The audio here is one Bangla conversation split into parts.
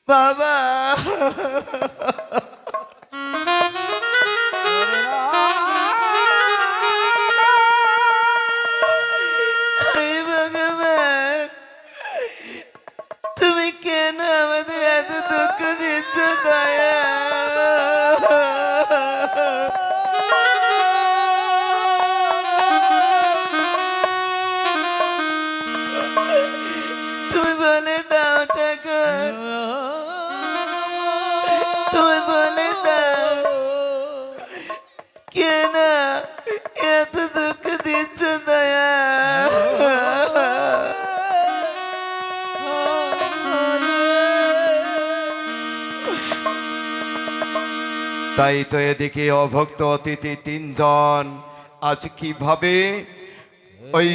বাবা হে ভগবান, তুমি কেন আমাদের এত দুঃখ দিচ্ছ দয়া? তুমি বলে দাও ঠাকুর, তুমি বলে দাও কেন এত দুঃখ দিচ্ছ দয়া? তাই তো এদিকে অভক্ত অতিথি তিনজন আজ কিভাবে ওই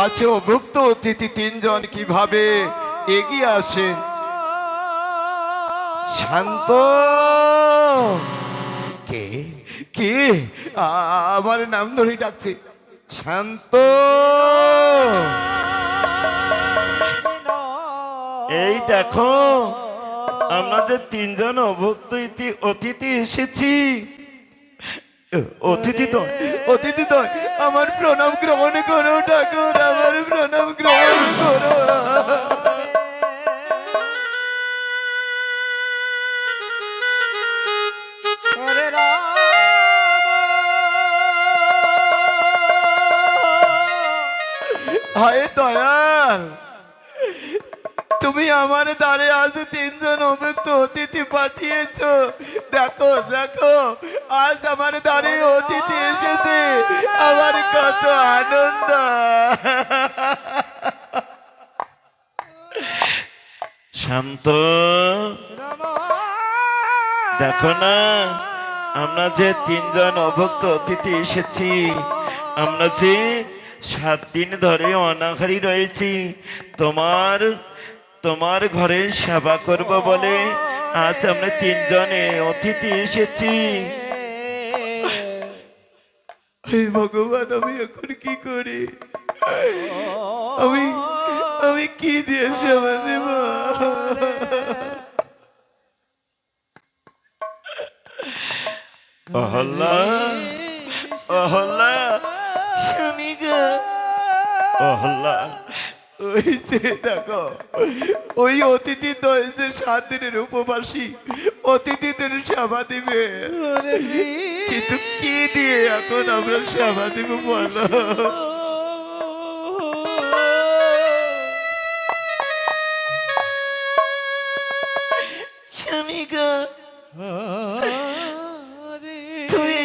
আছে অভুক্ত অতিথি তিনজন কিভাবে এগিয়ে আসেন। শান্ত কে কে আমার নাম ধরে ডাকছে, শান্ত। এই দেখো, আমাদের তিনজন অভুক্ত অতিথি এসেছি। অতিথি তো অতিথি তো আমার প্রণাম গ্রহণ করো ঠাকুর, আমার প্রণাম গ্রহণ করো। হায় দয়াল, তুমি আমার দ্বারে আজ তিনজন অভুক্ত অতিথি পাঠিয়েছ। দেখো দেখো, আজ আমার দ্বারে অতিথি এসেছে, আমার কত আনন্দ। শান্ত, দেখো না, আমরা যে তিনজন অভুক্ত অতিথি এসেছি, আমরা যে 7 দিন ধরে অনাহারি রয়েছি, তোমার ঘরে সেবা করব বলে আজ আমরা তিনজনে অতিথি এসেছি। হে ভগবান, আমি এখন কি করি? আমি আমি কি দিয়ে সেবা দেব? অহল্লা, অহল্লা, স্বামী গো, অহল্লা, ওই যে দেখো, ওই অতিথি তো হয়েছে 7 দিনের উপবাসী, অতিথিদের সেবা দিবে। কিন্তু কি দিয়ে এখন আমরা সেবা দিব বলো? স্বামী গো, তুমি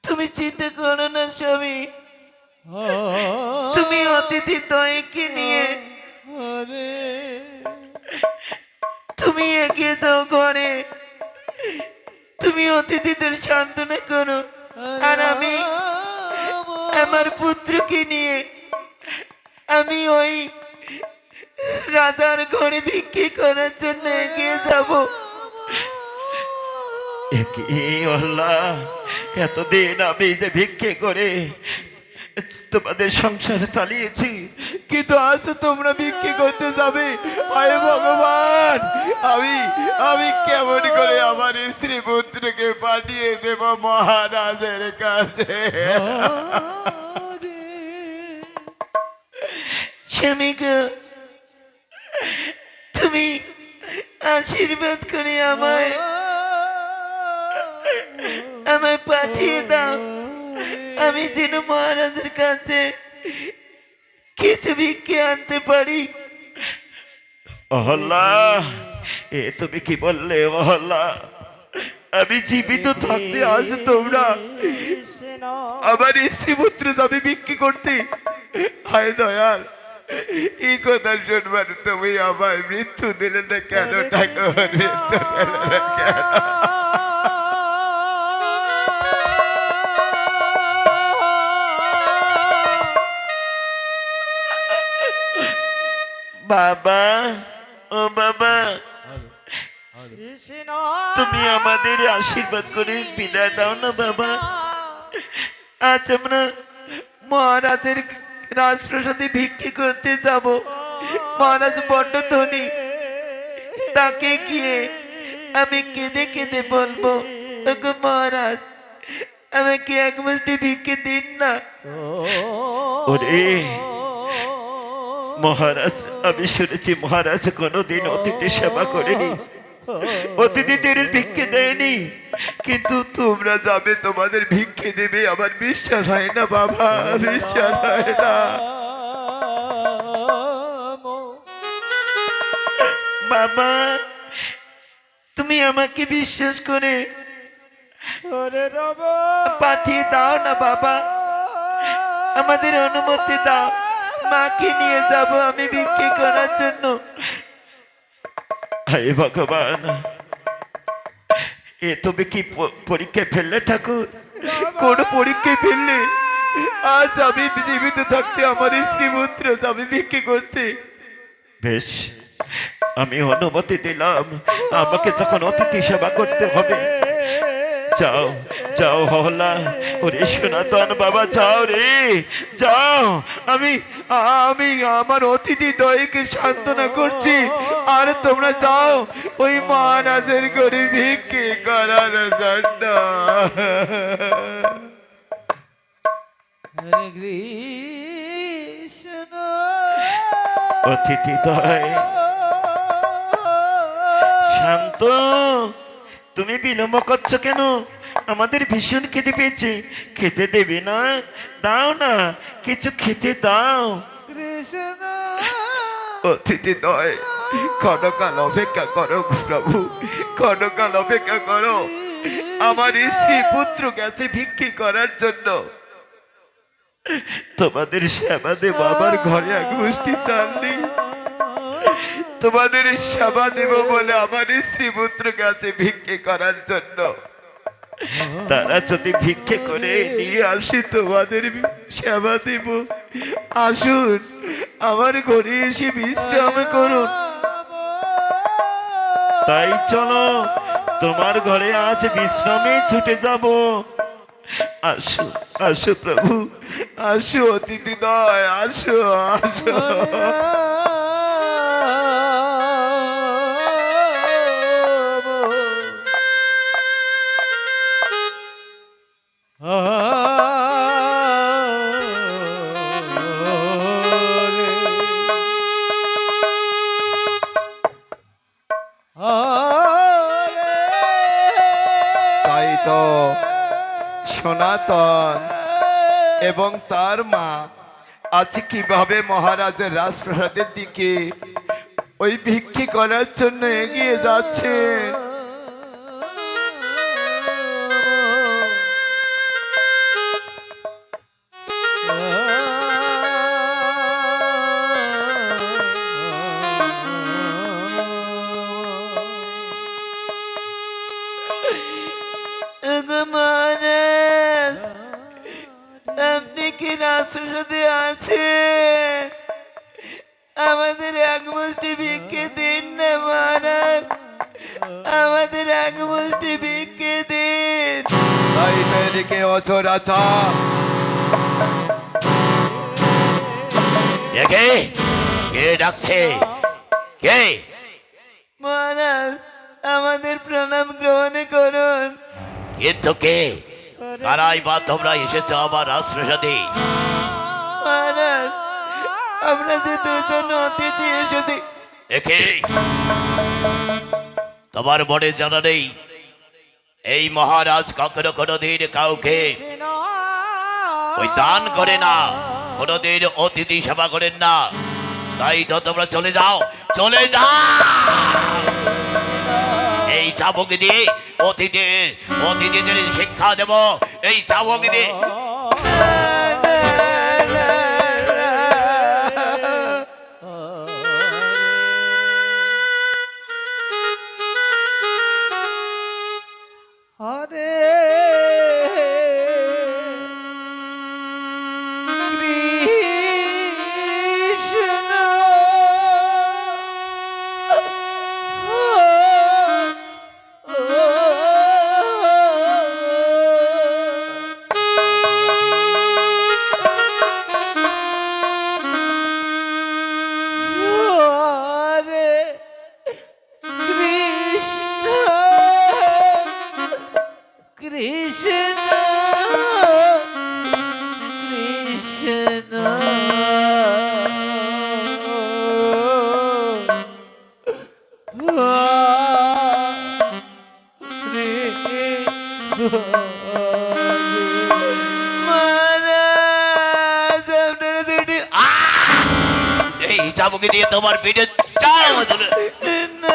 তুমি চিন্তা করো না স্বামী, তুমি অতিথি দয়কে নিয়ে তুমি এগিয়ে যাও ঘরে, তুমি অতিথিদের সান্ত্বনা করো, আর আমি আমার পুত্রকে নিয়ে আমি ওই রাজার ঘরে ভিক্ষে করার জন্য এগিয়ে যাব। এতদিন আমি যে ভিক্ষে করে তোমাদের সংসার চালিয়েছি, কিন্তু আজ তোমরা ভিক্ষে করতে যাবে। হায় ভগবান, আমি আমি কেমন করে আমার স্ত্রী পুত্রকে পাঠিয়ে দেব মহারাজের কাছে? স্বামীকে তুমি আশীর্বাদ করে আমায় আমায় পাঠিয়ে দাও, আমি যেন মহারাজের কাছে কিছু ভিক্ষে আনতে পারি। অহল্লা, এ তুমি কি বললে অহল্লা? আমি জীবিত থাকতে আজ তোমরা আমার স্ত্রী পুত্র যাবে ভিক্ষে করতে? হায় দয়াল, এই কথা শুনবার তুমি আমায় মৃত্যু দিলে না কেন ঠাকুর? মৃত্যু দিলে না কেন? বাবা, ও বাবা, তুমি আমাদের আশীর্বাদ করে বিদায় দাও না বাবা। আজ আমরা মহারাজের রাজপ্রাসাদে ভিক্ষে করতে যাব। মহারাজ বড্ড ধনী, তাকে গিয়ে আমি কেঁদে কেঁদে বলবো, ওগো মহারাজ, আমাকে এক মুষ্টি ভিক্ষে দিন না। ওরে মহারাজ, আমি শুনেছি মহারাজ কোনোদিন অতিথি সেবা করেনি, অতিথিদের ভিক্ষে দেয়নি, কিন্তু তোমরা যাবে, তোমাদের ভিক্ষে দেবে, আমার বিশ্বাস হয় না বাবা, বিশ্বাস হয় না। বাবা তুমি আমাকে বিশ্বাস করে পাঠিয়ে দাও না বাবা, আমাদের অনুমতি দাও, মাকে নিয়ে যাব আমি ভিক্ষে করার জন্য। হে ভগবান, এ তুমি কি পরীক্ষায় ফেললে ঠাকুর? কোন পরীক্ষায় ফেললে? আজ আমি জীবিত থাকতে আমার স্ত্রী পুত্র যাবে ভিক্ষে করতে। বেশ, আমি অনুমতি দিলাম, আমাকে যখন অতিথি সেবা করতে হবে, যাও যাও হলা, ওরে সনাতন বাবা, যাও রে যাও। আমি আমি আমার অতিথি দয়কে সান্ত্বনা করছি, আর তোমরা যাও ওই মহারাজের ঘরে ভিক্ষে করার জন্য। অতিথি দয় শান্ত, তুমি বিলম্ব করছো কেন? আমাদের ভীষণ খেতে পেয়েছে, খেতে দেবে না? দাও না, কিছু খেতে দাও। অতিথি নয়, ক্ষণকাল অপেক্ষা করো প্রভু, ক্ষণকাল অপেক্ষা করো। আমার স্ত্রী পুত্র গেছে ভিক্ষে করার জন্য। তোমাদের সেবা দেব, আমার ঘরে এক মুষ্টি চাল নেই। তোমাদের সেবা দেব বলে আমার স্ত্রী পুত্র গেছে ভিক্ষে করার জন্য। তারা যদি ভিক্ষে করে নিয়ে আসি তোমাদের সেবা দেব। আসুন আমার ঘরে এসে বিশ্রাম করুন। তাই চলো, তোমার ঘরে আজ বিশ্রামে ছুটে যাব। আসো আসো প্রভু, আসো অতিথি নয়, আসো আসো। তাই তো সনাতন এবং তার মা আজ কিভাবে মহারাজের রাজপ্রাসাদের দিকে ওই ভিক্ষে করার জন্য এগিয়ে যাচ্ছে। মহারাজ, আপনি কি রাজপ্রাসাদে আছেন? আমাদের এক মুষ্টি ভিক্ষে দিন না মহারাজ, আমাদের এক মুষ্টি ভিক্ষে দিন। তাই তো এদিকে অচরাচর কে কে ডাকছে? কে? মহারাজ, আমাদের প্রণাম গ্রহণ করুন। কিন্তু কে? কারাই বা তোমরা এসেছো আমার রাজপ্রাসাদে? মহারাজ, আমরা যে দুজন অতিথি এসেছি। একে তোমার মনে জানা নেই এই মহারাজ কখনো কোনোদিন কাউকে ওই দান করে না, কোনোদিন অতিথি সেবা করেন না। তাই তো তোমরা চলে যাও, চলে যাও। এই চাবুক দিয়ে অতিথিদের শিক্ষা দেব, এই চাবুক দিয়ে। মহারাজ আপনারা দুটি এই চাবুকে দিয়ে তোমার পিঠে চাও তুলে না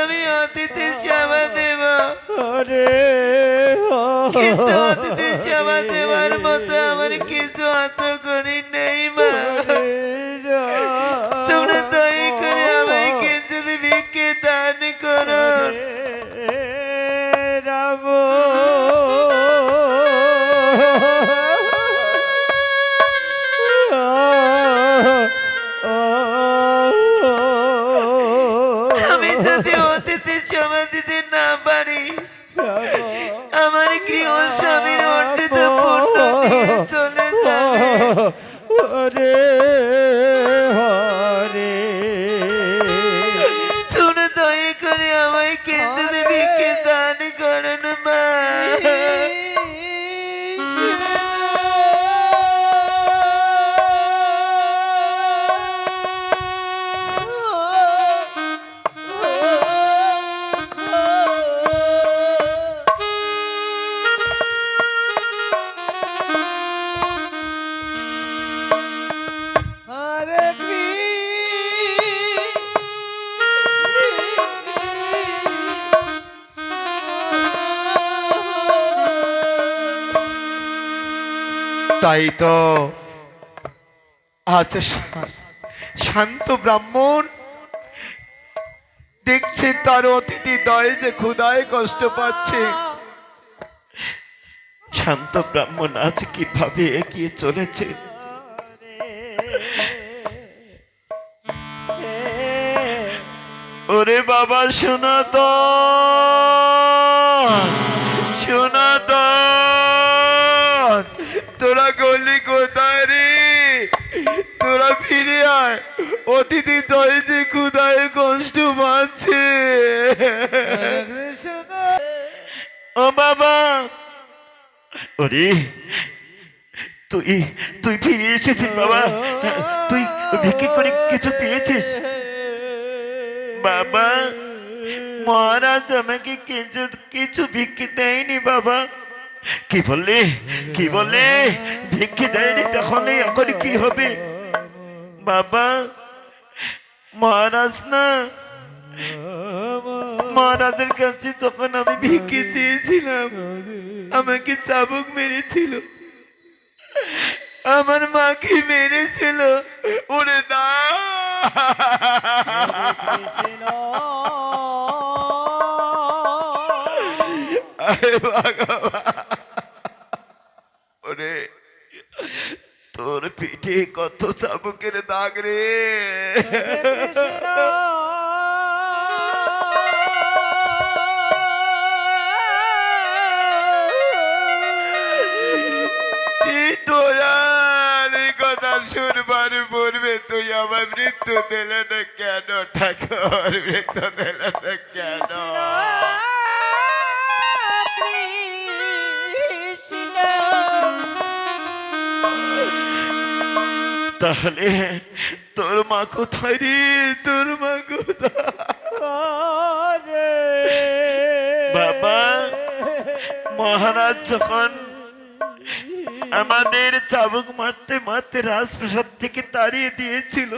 আমি অতিথির সেবা দেব, কিন্তু অতিথির সেবা দেওয়ার মতো আমার কিছু অত করি নেই মা। তোমরা দয়া করে আমায় কিছু ভিক্ষে দান করো। আমি যদি অতিথির সমাধিতে না পারি, আমার গৃহ স্বামীর অর্জিত পূর্ণ নিয়ে চলে যাবে। হরে হরে তুমি দয়া করে আমায় কেঁদে ভিক্ষে দান করুন মা। হরে তাই তো আচ্ছা, শান্ত ব্রাহ্মণ দেখছে তার অতিথি দয়ে যে ক্ষুধায় কষ্ট পাচ্ছে। শান্ত ব্রাহ্মণ আজ কিভাবে এগিয়ে চলেছে। ওরে বাবা সনাতন, সনাতন, তোরা গলি কোথায় রে? তোরা ফিরে আয়, অতিথি দয়ে যে ক্ষুধায় কষ্ট পাচ্ছে। কৃষ্ণ ও বাবা, ওরে তুই তুই ফিরে এসেছিস বাবা, তুই ভিক্ষে করে কিছু পেয়েছিস? বাবা, মহারাজ আমাকে কিছু কিছু ভিক্ষে দেয়নি বাবা। কি বললে, কি বললে? ভিক্ষে দেয়নি, তাহলে এখন কি হবে বাবা? মহারাজ না, মহারাজের কাছে যখন আমি ভিক্ষে চেয়েছিলাম, আমাকে চাবুক মেরেছিল, আমার মাকে মেরেছিল। ওরে না, আরে ভগবান, ওরে তোর পিঠে কত চাবুকের দাগ রে। এই দয়াল, এই কথা শুনবার পূর্বে তুই আমার মৃত্যু দিলে না কেন ঠাকুর? মৃত্যু দিলে না কেন? তাহলে তোর মা কোথায় রে? তোর মা কোথায়? বাবা, মহারাজ যখন আমাদের চাবুক মারতে মারতে রাজপ্রাসাদ থেকে তাড়িয়ে দিয়েছিল,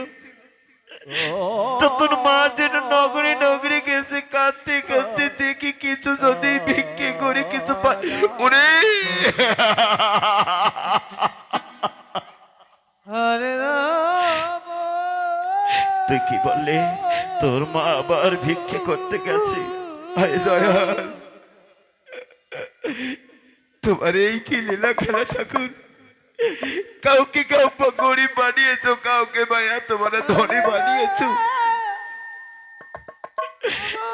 তখন মা যেন নগরে নগরে গেছে কাঁদতে কাঁদতে, দেখি কিছু যদি ভিক্ষে করে কিছু পায়। ওরে হরে রাম তুই কি বললে? তোর মা আবার ভিক্ষে করতে গেছে? হায় দয়াল, তোমার এই কি লীলা খেলা ঠাকুর? কাউকে কাউ গরিব বানিয়েছো, কাউকে ভাইয়া তোমার ধনী বানিয়েছো।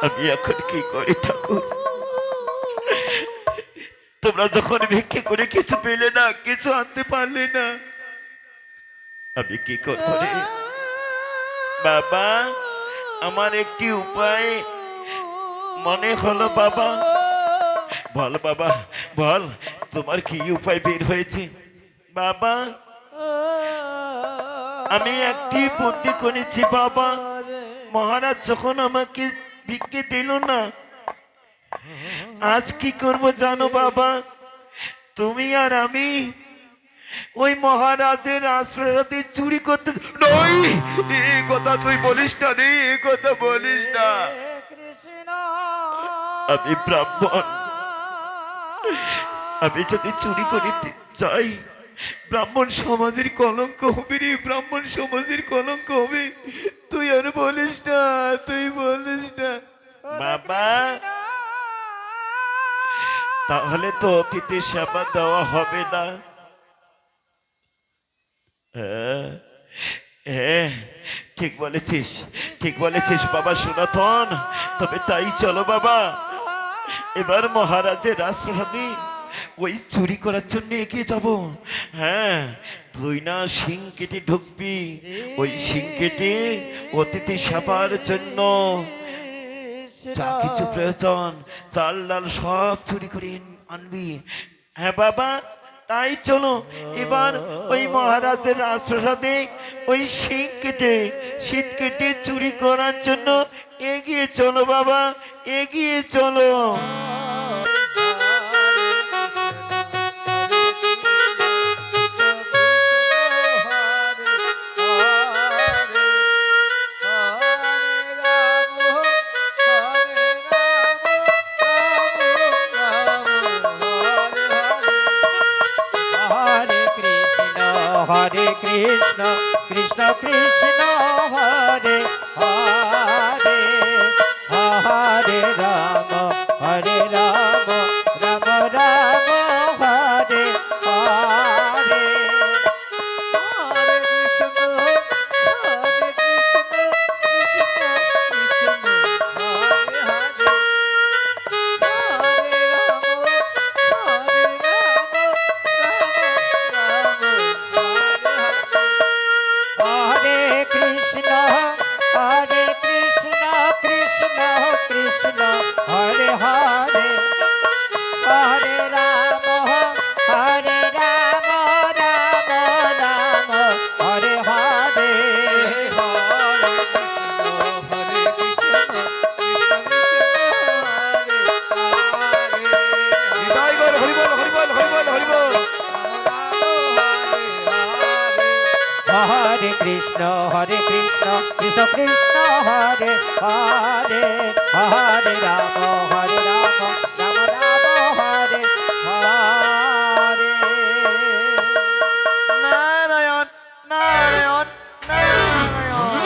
আমি এখন কি করি ঠাকুর? তোমরা যখন ভিক্ষে করে কিছু পেলে না, কিছু আনতে পারলে না, আমি কি করবো রে বাবা? আমার একটি উপায় মনে হলো বাবা। বল বাবা, বল, তোমার কি উপায় বের হয়েছে বাবা? আমি একটি বুদ্ধি করেছি বাবা। মহারাজ যখন আমাকে ভিক্ষে দিল না, আজ কি করব জানো বাবা? তুমি আর আমি ওই মহারাজের রাজপ্রাসাদে চুরি করতে নই, এই কথা তুই বলিস না রে, এই কথা বলিস না। আমি ব্রাহ্মণ, আমি যদি চুরি করিতে চাই, ব্রাহ্মণ সমাজের কলঙ্ক হবে রে, ব্রাহ্মণ সমাজের কলঙ্ক হবে। তুই আর বলিস না, তুই বলিস না। বাবা তাহলে তো অতিথি সেবা দেওয়া হবে না। হ্যাঁ, হ্যাঁ, ঠিক বলেছিস, ঠিক বলেছিস বাবা সনাতন। তবে তাই চলো বাবা, এবার মহারাজের রাজপ্রাসাদে ওই চুরি করার জন্য এগিয়ে যাব। হ্যাঁ, তুই না শিং কেটে ঢুকবি, ওই শিং কেটে অতিথি সেবার জন্য যা কিছু প্রয়োজন চাল ডাল সব চুরি করে আনবি। হ্যাঁ বাবা, তাই চলো এবার ওই মহারাজের রাজপ্রাসাদে ওই শিং কেটে শীত কেটে চুরি করার জন্য এগিয়ে চলো বাবা, এগিয়ে চলো। হরে কৃষ্ণ কৃষ্ণ কৃষ্ণ হরে হরে, হরে রাম হরে রাম রাম রাম হরে হরে। নিতাই গৌর হরি বল, হরি বল, হরি বল, হরি বল। হরে কৃষ্ণ কৃষ্ণ কৃষ্ণ হরে হরে, হরে রাম রাম রাম হরে হরে। নারায়ণ নারায়ণ নারায়ণ।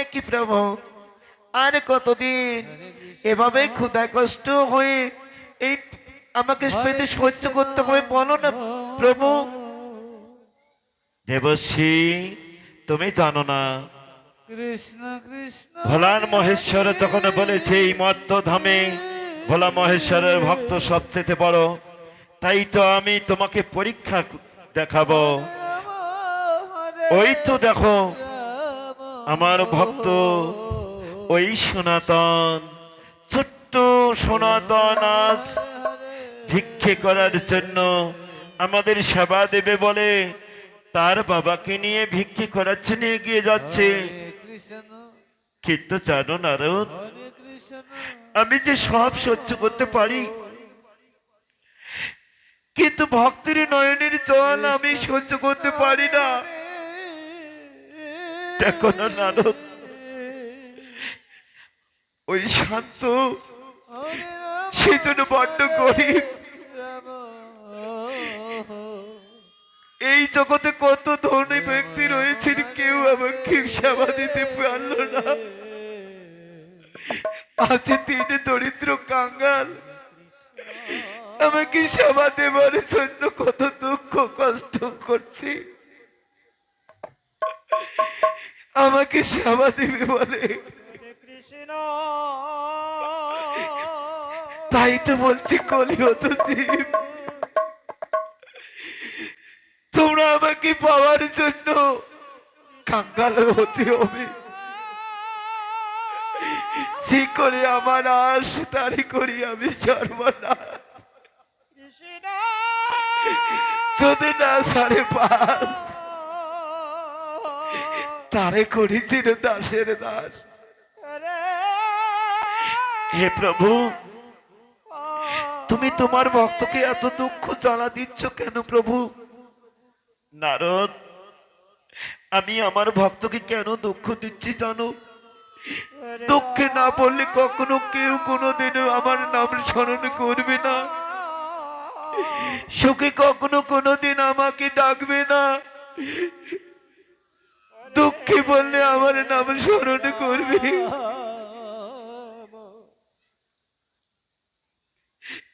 এ কি প্রভু, আর কতদিন এভাবে ক্ষুধা কষ্ট হয়ে এই আমাকে পেতে সহ্য করতে হবে বলো না প্রভু। দেবশ্রী, তুমি জানো না কৃষ্ণ কৃষ্ণ ভোলার মহেশ্বর যখন বলেছে এই মর্ত ধামে ভোলা মহেশ্বরের ভক্ত সবচেয়ে বড়, তাই তো আমি তোমাকে পরীক্ষা দেখাবো। ওই তো দেখো আমার ভক্ত ওই সনাতন, ছোট্ট সনাতন আজ ভিক্ষে করার জন্য আমাদের সেবা দেবে বলে তার বাবাকে নিয়ে ভিক্ষে করার জন্য এগিয়ে যাচ্ছে। কৃষ্ণ কিন্তু জানো নারদ, হরে কৃষ্ণ আমি যে সব সহ্য করতে পারি, কিন্তু ভক্তের নয়নের জল আমি সহ্য করতে পারি না। দেখো না নারদ, ওই শান্ত সেজন্য বড্ড গরিব। এই জগতে কত ধনী ব্যক্তি রয়েছেন, কেউ আমাকে সেবা দিতে পারলো না। আছে তিনি দরিদ্র কাঙ্গাল, আমাকে সেবা দেবার জন্য কত দুঃখ কষ্ট করছি। আমাকে সেবা দিবে বলে, তাই তো বলছি কলিহত জীব, তোমরা আমাকে পাওয়ার জন্য কাঙ্গাল হতে হবে। যে করে আমার আশ তারি করি আমি সর্বনাশ। যদি না সারে পাল তারে করেছিল দাসের দাস। হে প্রভু, তুমি তোমার ভক্তকে এত দুঃখ জ্বালা দিচ্ছ কেন প্রভু? নারদ, আমি আমার ভক্তকে কেন দুঃখ দিচ্ছি জানো? দুঃখে না পড়লে কখনো কেউ কোনোদিনও আমার নাম স্মরণ করবে না, সুখে কখনো কোনোদিন আমাকে ডাকবে না, দুঃখে বললে আমার নাম স্মরণ করবে।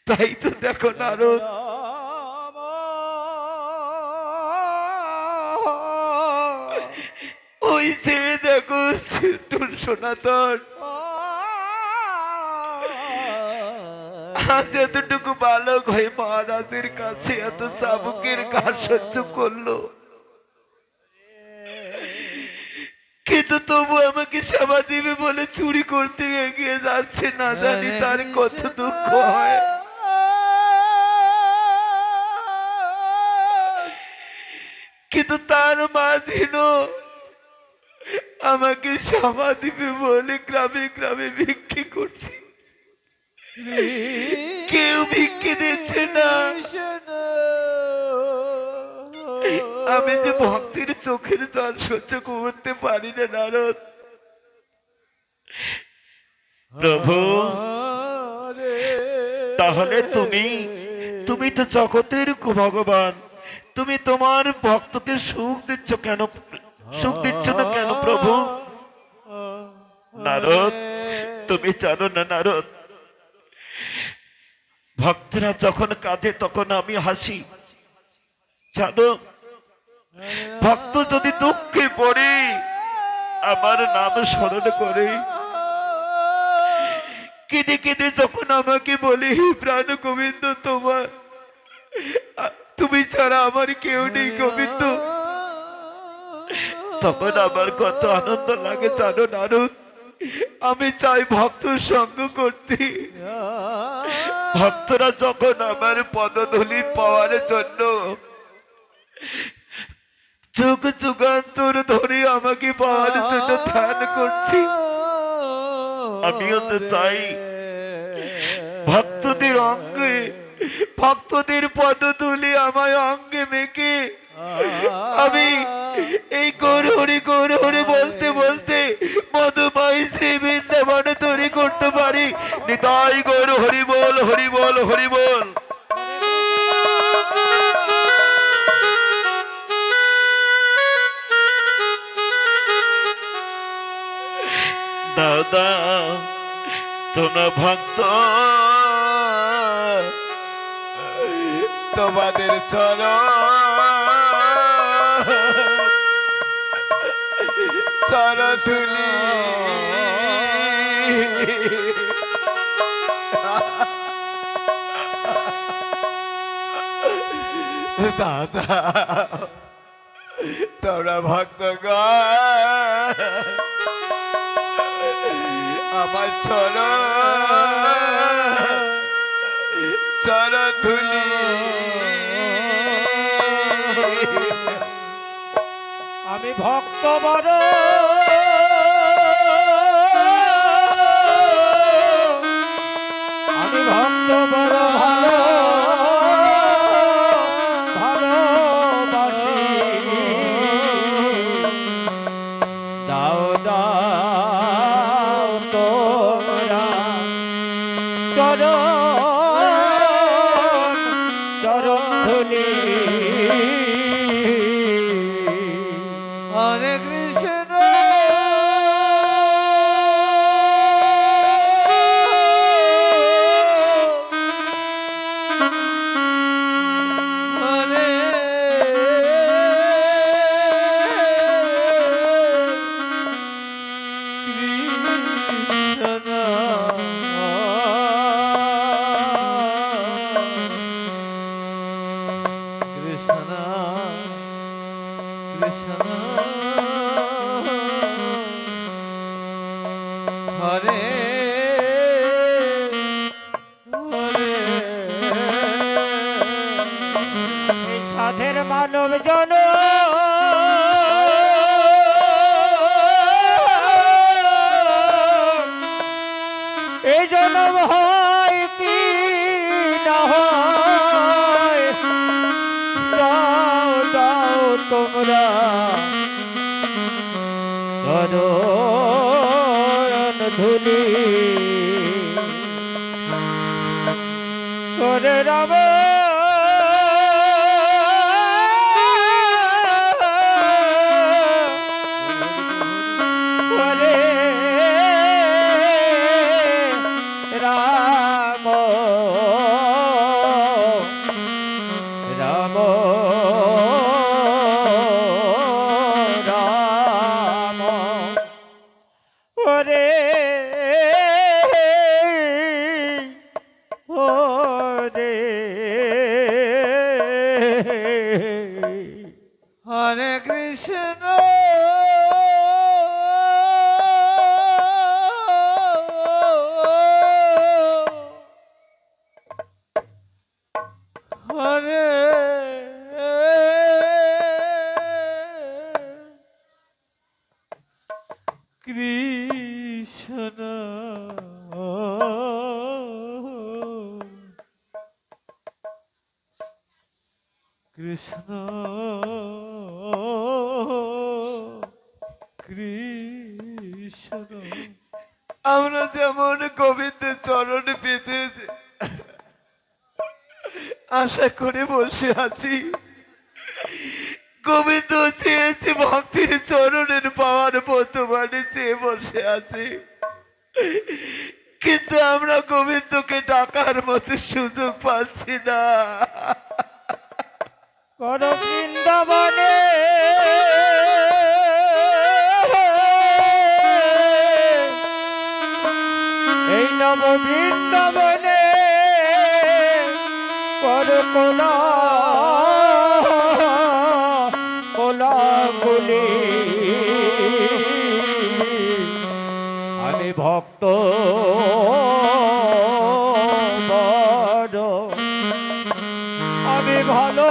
তাই তো দেখো নারদ, ওই যে দেখো টুন সনাতন আজ এতটুকু বালক হয়ে মহারাজের কাছে এত চাবুকের ঘাট সহ্য করলো, কিন্তু তবু আমাকে সেবা দিবে বলে চুরি করতে এগিয়ে যাচ্ছে, না জানি তার কত দুঃখ হয়। কিন্তু তার মা যেন আমাকে সেবা দিবে বলে গ্রামে গ্রামে ভিক্ষে করছি, কেউ ভিক্ষে দিচ্ছে না। আমি যে ভক্তির চোখের জল সহ্য করতে পারি না নারদ। প্রভু, তাহলে তুমি তো জগতের ভগবান, তুমি তোমার ভক্তকে সুখ দিচ্ছ কেন, সুখ দিচ্ছ না কেন প্রভু? নারদ, তুমি জানো না নারদ, ভক্তরা যখন কাঁদে তখন আমি হাসি, জানো? ভক্ত যদি দুঃখে পড়ে আমার নাম স্মরণ করে, কেঁদে কেঁদে যখন আমাকে বলে হে প্রাণ গোবিন্দ, তুমি ছাড়া আমার কেউ নেই গোবিন্দ, তখন আমার কত আনন্দ লাগে জানো নারদ। আমি চাই ভক্ত সঙ্গ করতে। ভক্তরা যখন আমার পদধূলি পাওয়ার জন্য যুগ যুগান্তর ধরে আমাকে পাওয়ার জন্য ধ্যান করছি, আমিও তো চাই ভক্তদের অঙ্গে, ভক্তদের পদধূলি আমায় অঙ্গে মেখে আমি এই গৌর হরি বলতে বলতে মধুময় শ্রী বৃন্দাবনে তৈরি করতে পারি। নিতাই গৌর হরি বল, হরি বল, হরি বল। দাদা তোমরা ভক্ত, তোমাদের চরণধুলি দাদা, তোমরা ভক্তগণ আমার চরণধুলি আমি ভক্ত বড়, আমি ভক্ত বড় ভালো ভালোবাসি, দাও দাও তোমরা চরণ ধুলি। হরে কৃষ্ণ হরে কৃষ্ণ কৃষ্ণ কৃষ্ণ হরে হরে এই সাধের মানব জন এই জনম হয় কি না হয়, দাও দাও তোমরা চরণ ধুলি করে রাম করে রাম রাম ওরে ওরে হরে কৃষ্ণ হরে কৃষ্ণ কৃষ্ণ কৃষ্ণ আমরা যেমন গোবিন্দের চরণ পেতে আশা করে বসে আছি, গোবিন্দ চেয়েছে ভক্তির চরণের পাওয়ার বর্তমানে চেয়ে বসে আছে, কিন্তু আমরা গোবিন্দকে ডাকার মতো সুযোগ পাচ্ছি না। কর বৃন্দাবনে এই নব বৃন্দাবনে কর কোলা কোলাকুলি আমি ভক্ত বড় আমি ভালো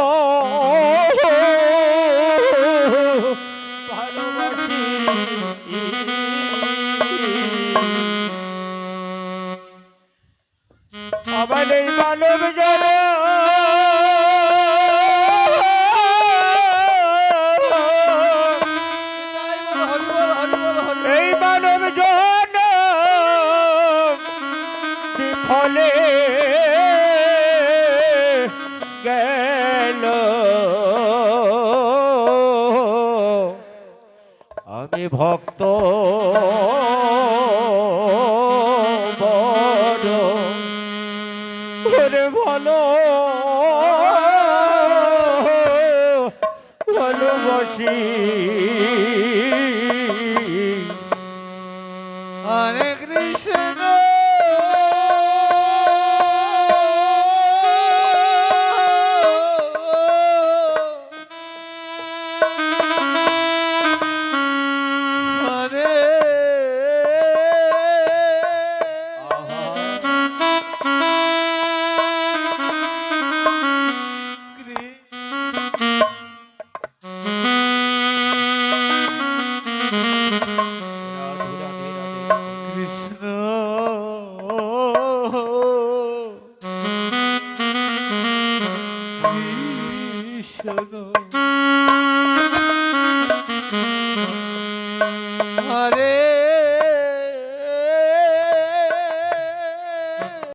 ভালোবাসি আমার এই মানব জন এই মানব জন বিফলে গেল আমি ভক্ত বড় ওরে ভালো ভালোবাসি হরে কৃষ্ণ হরে কৃষ্ণ কৃষ্ণ